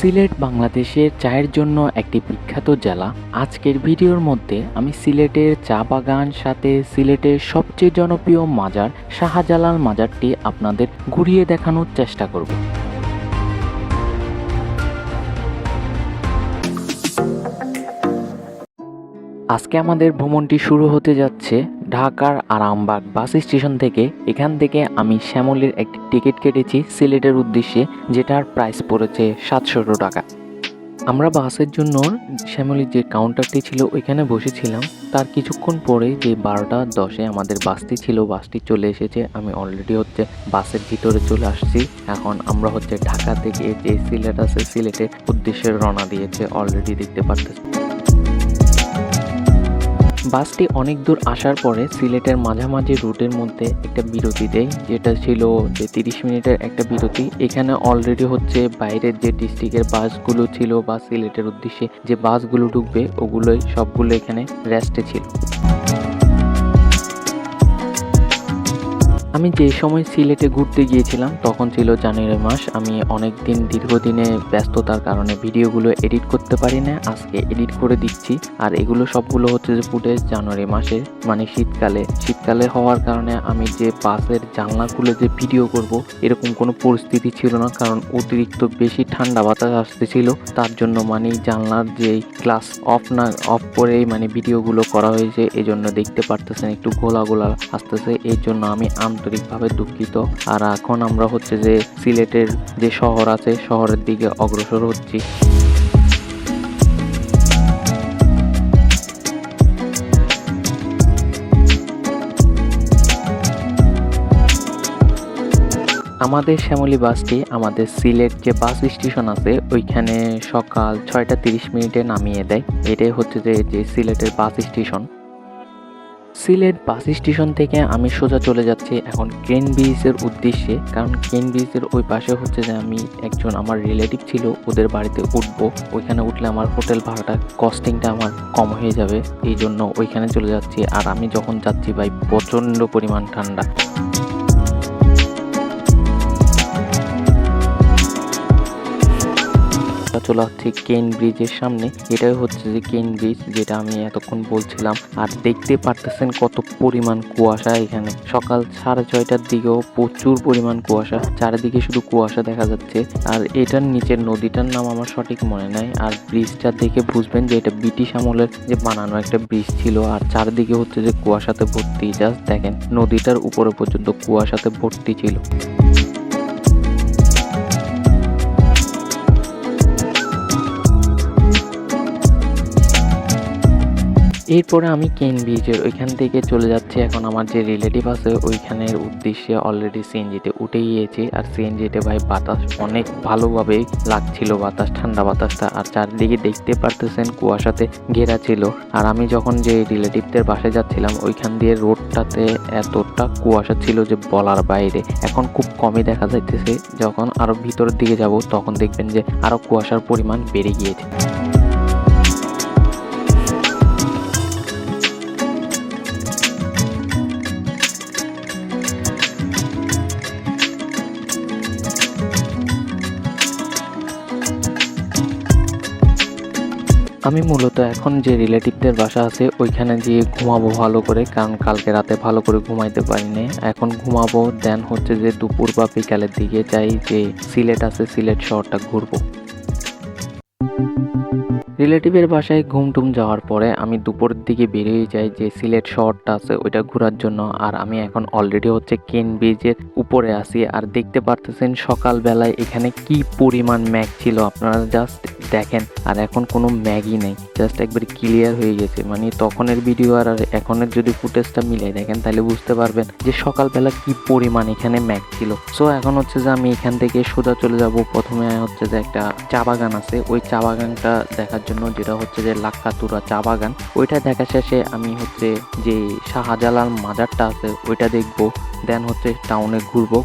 সিলেট বাংলাদেশের চায়ের জন্য একটি বিখ্যাত জেলা। আজকের ভিডিওর মধ্যে আমি সিলেটের চা বাগান সাথে সিলেটের সবচেয়ে জনপ্রিয় মাজার শাহজালাল মাজারটি আপনাদের ঘুরিয়ে দেখানোর চেষ্টা করব। আজকে আমাদের ভ্রমণটি শুরু হতে যাচ্ছে ঢাকার আরামবাগ বাস স্টেশন থেকে। এখান থেকে আমি শ্যামলীর একটি টিকিট কেটেছি সিলেটের উদ্দেশ্যে, যেটার প্রাইস পড়েছে 700 টাকা। আমরা বাসের জন্য শ্যামলীর যে কাউন্টারটি ছিল ওইখানে বসেছিলাম। তার কিছুক্ষণ পরে যে 12:10 আমাদের বাসটি ছিল, বাসটি চলে এসেছে। আমি অলরেডি বাসের ভিতরে চলে আসছি। এখন আমরা ঢাকা থেকে যে সিলেট আছে সিলেটের উদ্দেশ্যে রওনা দিয়েছে, অলরেডি দেখতে পারতেছি। বাসটি অনেক দূর আসার পরে সিলেটের মাঝামাঝি রুটের মধ্যে একটা বিরতি দেয়, যেটা ছিল যে 30 মিনিটের একটা বিরতি। এখানে অলরেডি বাইরের যে ডিস্ট্রিক্টের বাসগুলো ছিল বা সিলেটের উদ্দেশ্যে যে বাসগুলো ঢুকবে ওগুলোই সবগুলো এখানে রেস্টে ছিল। আমি যে সময় সিলেটে ঘুরতে গিয়েছিলাম তখন ছিল জানুয়ারি মাস। আমি দীর্ঘদিনে ব্যস্ততার কারণে ভিডিওগুলো এডিট করতে পারি না, আজকে এডিট করে দিচ্ছি। আর এগুলো সবগুলো যে ফুটেজ জানুয়ারি মাসে, মানে শীতকালে হওয়ার কারণে আমি যে বাসের জানলা খুলে যে ভিডিও করব এরকম কোনো পরিস্থিতি ছিল না, কারণ অতিরিক্ত বেশি ঠান্ডা বাতাস আসতেছিল। তার জন্য জানলার যে গ্লাস অফ করে ভিডিওগুলো করা হয়েছে। এই জন্য দেখতে পারতেছেন একটু গোলা আসতেছে, এই জন্য আমি আন্তরিকভাবে দুঃখিত। আর এখন আমরা যে সিলেটের যে শহর আছে শহরের দিকে অগ্রসর হচ্ছি। আমাদের শ্যামলী বাসটি আমাদের সিলেট যে বাস স্টেশন আছে ওইখানে সকাল 6:30 নামিয়ে দেয়। এটাই যে সিলেটের bus station. Sylhet bus station থেকে আমি সোজা চলে যাচ্ছি এখন কেন ব্রিজের উদ্দেশ্যে, কারণ কেন ব্রিজের ওই পাশে যে আমি একজন আমার রিলেটিভ ছিল, ওদের বাড়িতে উঠবো। ওইখানে উঠলে আমার হোটেল ভাড়াটা কস্টিংটা আমার কম হয়ে যাবে, এই জন্য ওইখানে চলে যাচ্ছি। আর আমি যখন যাচ্ছি ভাই প্রচণ্ড পরিমাণ ঠান্ডা। চলে যাচ্ছি কেন ব্রিজের সামনে। এটাই যে কেন ব্রিজ, যেটা আমি এতক্ষণ বলছিলাম। আর দেখতে পারতেছেন কত পরিমাণ কুয়াশা এখানে। সকাল 6:30টার দিকেও প্রচুর পরিমাণ কুয়াশা, চারিদিকে শুধু কুয়াশা দেখা যাচ্ছে। আর এটার নিচের নদীটার নাম আমার সঠিক মনে নাই। আর ব্রিজটা দেখে বুঝবেন যে এটা ব্রিটিশ আমলের যে বানানো একটা ব্রিজ ছিল। আর চারিদিকে যে কুয়াশাতে ভর্তি, জাস্ট দেখেন নদীটার উপরে পর্যন্ত কুয়াশাতে ভর্তি ছিল। এরপরে আমি কেন ব্রিজের ওইখান থেকে চলে যাচ্ছি এখন আমার যে রিলেটিভ আছে ওইখানের উদ্দেশ্যে। অলরেডি সিএনজিতে উঠে গিয়েছি। আর সিএনজিতে ভাই বাতাস অনেক ভালোভাবে লাগছিল, ঠান্ডা বাতাসটা। আর চারদিকে দেখতে পারতেছেন কুয়াশাতে ঘেরা ছিল। আর আমি যখন যে রিলেটিভদের বাসায় যাচ্ছিলাম ওইখান দিয়ে রোডটাতে এতটা কুয়াশা ছিল যে বলার বাইরে। এখন খুব কমই দেখা যাইতেছে, যখন আরো ভিতরের দিকে যাব তখন দেখবেন যে আরো কুয়াশার পরিমাণ বেড়ে গিয়েছে। আমি মূলত এখন যে রিলেটিভদের বাসা আছে ওইখানে গিয়ে ঘুমাবো ভালো করে, কারণ কালকে রাতে ভালো করে ঘুমাইতে পারিনি। এখন ঘুমাবো, দেন যে দুপুর বা বিকালের দিকে যাই যে সিলেট আছে সিলেট শহরটা ঘুরবো। রিলেটিভের বাসায় ঘুমটুম যাওয়ার পরে আমি দুপুরের দিকে বেরিয়ে যাই যে সিলেট শহরটা আছে ওইটা ঘোরার জন্য। আর আমি এখন অলরেডি কেন ব্রিজের উপরে আছি। আর দেখতে পারতেছেন সকালবেলায় এখানে কি পরিমাণ ম্যাঘ ছিল, আপনারা জাস্ট দেখেন। আর এখন কোনো ম্যাগই নেই, জাস্ট একবারে ক্লিয়ার হয়ে গেছে। তখনের ভিডিও আর এখনের যদি ফুটেজটা মিলাই দেখেন তাহলে বুঝতে পারবেন যে সকালবেলা কি পরিমাণ এখানে ম্যাঘ ছিল। সো এখন যে আমি এখান থেকে সোজা চলে যাব। প্রথমে যে একটা চা বাগান আছে, ওই চা বাগানটা দেখার জন্য, যেটা যে লাক্কাতুরা চা বাগান। ওইটা দেখা শেষে আমি যে শাহজালাল মাজারটা আছে ওইটা দেখবো, দেন টাউনে ঘুরবো।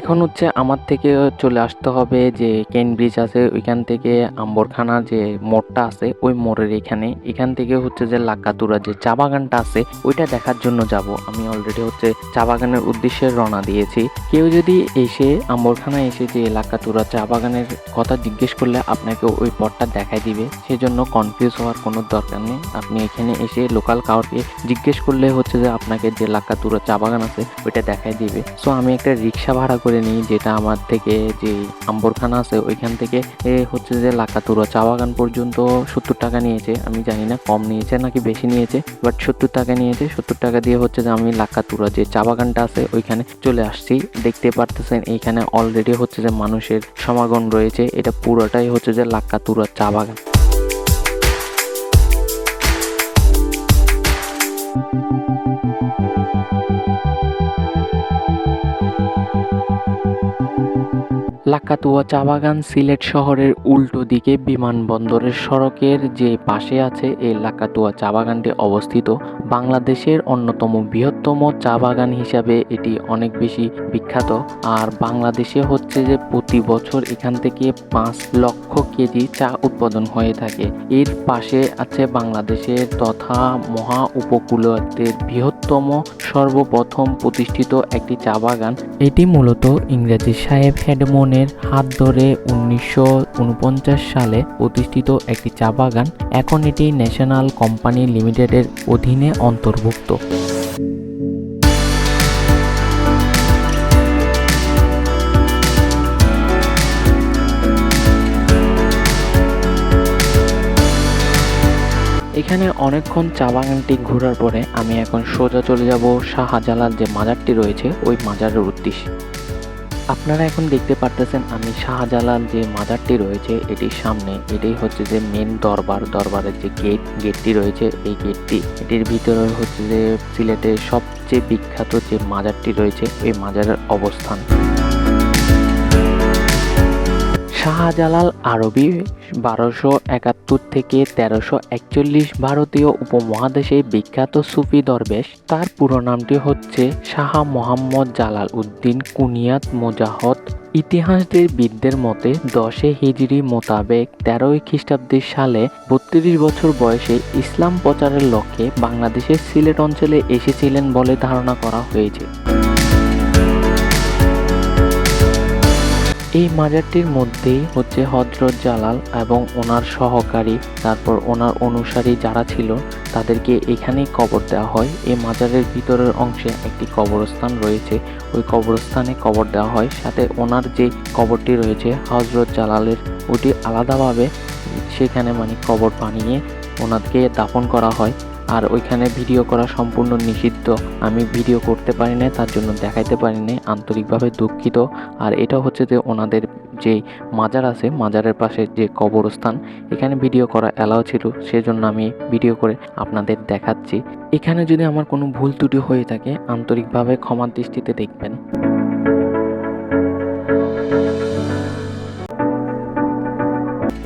এখন হচ্ছে আমার থেকে চলে আসতে হবে যে কেন ব্রিজ আছে ওইখান থেকে আম্বরখানা যে মোড়টা আছে ওই মোড়ের এখান থেকে হচ্ছে যে লাকাতুরা যে চা বাগানটা আছে ওইটা দেখার জন্য যাব। আমি অলরেডি হচ্ছে চা বাগানের উদ্দেশ্যে রওনা দিয়েছি। কেউ যদি এসে আম্বরখানা এসে যে লাকাতুরা চা বাগানের কথা জিজ্ঞেস করলে আপনাকে ওই পথটা দেখাই দিবে, সেজন্য কনফিউজ হওয়ার কোনো দরকার নেই। আপনি এখানে এসে লোকাল কাউকে জিজ্ঞেস করলে হচ্ছে যে আপনাকে যে লাকাতুরা চা বাগান আছে ওইটা দেখাই দিবে। সো আমি একটা রিক্সা ভাড়া করে নিই, যেটা আমার থেকে যে আম্বরখানা আছে ওইখান থেকে হচ্ছে যে লাকাতুরা চা বাগান পর্যন্ত 70 টাকা নিয়েছে। আমি জানি না কম নিয়েছে নাকি বেশি নিয়েছে, বাট 70 টাকা নিয়েছে। 70 টাকা দিয়ে হচ্ছে যে আমি লাকাতুরা যে চা বাগানটা আছে ওইখানে চলে আসছি। দেখতে পারতেছেন এইখানে অলরেডি হচ্ছে যে মানুষের সমাগম রয়েছে। এটা পুরোটাই হচ্ছে যে লাকাতুরা চা বাগান। লাকাতুয়া চা বাগান সিলেট শহরের উল্টো দিকে বিমানবন্দরের সড়কের যে পাশে আছে এই লাকাতুয়া চা বাগানটি অবস্থিত। বাংলাদেশের অন্যতম বৃহত্তম চা বাগান হিসাবে এটি অনেক বেশি বিখ্যাত। আর বাংলাদেশে হচ্ছে যে প্রতি বছর এখান থেকে 5 লক্ষ কেজি চা উৎপাদন হয়ে থাকে। এর পাশে আছে বাংলাদেশের তথা মহা উপকূলীয়দের বৃহত্তম সর্বপ্রথম প্রতিষ্ঠিত একটি চা বাগান। এটি মূলত ইংরেজি সাহেব হেডমনের হাত ধরে 1949 সালে প্রতিষ্ঠিত একটি চা বাগান। এখন এটি ন্যাশনাল কোম্পানি লিমিটেডের অধীনে অন্তর্ভুক্ত। এখানে অনেকক্ষণ চা বাগানটি ঘোরার পরে আমি এখন সোজা চলে যাব শাহজালাল যে মাজারটি রয়েছে ওই মাজারের উদ্দেশ্যে। আপনারা এখন দেখতে পারতেছেন আমি শাহজালাল যে মাজারটি রয়েছে এটির সামনে। এটাই হচ্ছে যে মেন দরবারের যে গেটটি রয়েছে এই এটির ভিতরে হচ্ছে যে সিলেটের সবচেয়ে বিখ্যাত যে মাজারটি রয়েছে এই মাজারের অবস্থান। শাহজালাল আরবি 1271 থেকে 1341 ভারতীয় উপমহাদেশে বিখ্যাত সুফি দরবেশ। তার পুরো নামটি হচ্ছে শাহ মোহাম্মদ জালাল উদ্দিন কুনিয়াত মোজাহদ। ইতিহাসবিদদের মতে 10 হিজরি মোতাবেক 13 খ্রিস্টাব্দের সালে 32 বছর বয়সে ইসলাম প্রচারের লক্ষ্যে বাংলাদেশের সিলেট অঞ্চলে এসেছিলেন বলে ধারণা করা হয়েছে। এই মাজারটির মধ্যেই হচ্ছে হযরত জালাল এবং ওনার সহকারী, তারপর ওনার অনুসারী যারা ছিল তাদেরকে এখানেই কবর দেওয়া হয়। এই মাজারের ভিতরের অংশে একটি কবরস্থান রয়েছে, ওই কবরস্থানে কবর দেওয়া হয়। সাথে ওনার যে কবরটি রয়েছে হযরত জালালের ওটি আলাদাভাবে সেখানে কবর বানিয়ে ওনাকে দাফন করা হয়। আর ওইখানে ভিডিও করা সম্পূর্ণ নিষিদ্ধ। আমি ভিডিও করতে পারি না, তার জন্য দেখাইতে পারি না, আন্তরিকভাবে দুঃখিত। আর এটা হচ্ছে যে ওনাদের যে মাজার আছে মাজারের পাশে যে কবরস্থান, এখানে ভিডিও করা অ্যালাউ ছিল, সেজন্য আমি ভিডিও করে আপনাদের দেখাচ্ছি। এখানে যদি আমার কোনো ভুল ত্রুটি হয়ে থাকে আন্তরিকভাবে ক্ষমার দৃষ্টিতে দেখবেন।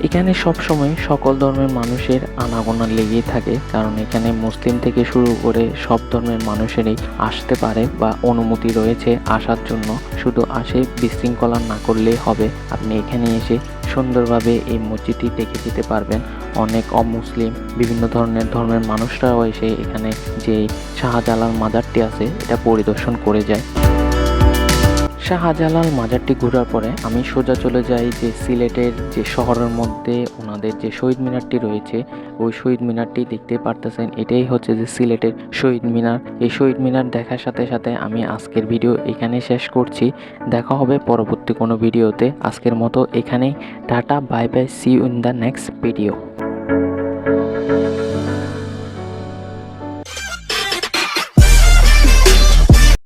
এখানে সবসময় সকল ধর্মের মানুষের আনাগোনা লেগেই থাকে, কারণ এখানে মুসলিম থেকে শুরু করে সব ধর্মের মানুষেরই আসতে পারে বা অনুমতি রয়েছে আসার জন্য। শুধু আসে বিশৃঙ্খলা না করলেই হবে। আপনি এখানে এসে সুন্দরভাবে এই মসজিদটি দেখে যেতে পারবেন। অনেক অমুসলিম বিভিন্ন ধর্মের মানুষরাও এসে এখানে যে শাহজালাল মাজারটি আছে এটা পরিদর্শন করে যায়। শাহজালাল মাজারটি ঘোরার পরে আমি সোজা চলে যাই যে সিলেটের যে শহরের মধ্যে ওনাদের যে শহীদ মিনারটি রয়েছে ওই শহীদ মিনারটি দেখতে পারতেছেন। এটাই হচ্ছে যে সিলেটের শহীদ মিনার। এই শহীদ মিনার দেখার সাথে সাথে আমি আজকের ভিডিও এখানে শেষ করছি। দেখা হবে পরবর্তী কোনো ভিডিওতে। আজকের মতো এখানেই tata, bye bye, see you in the next video.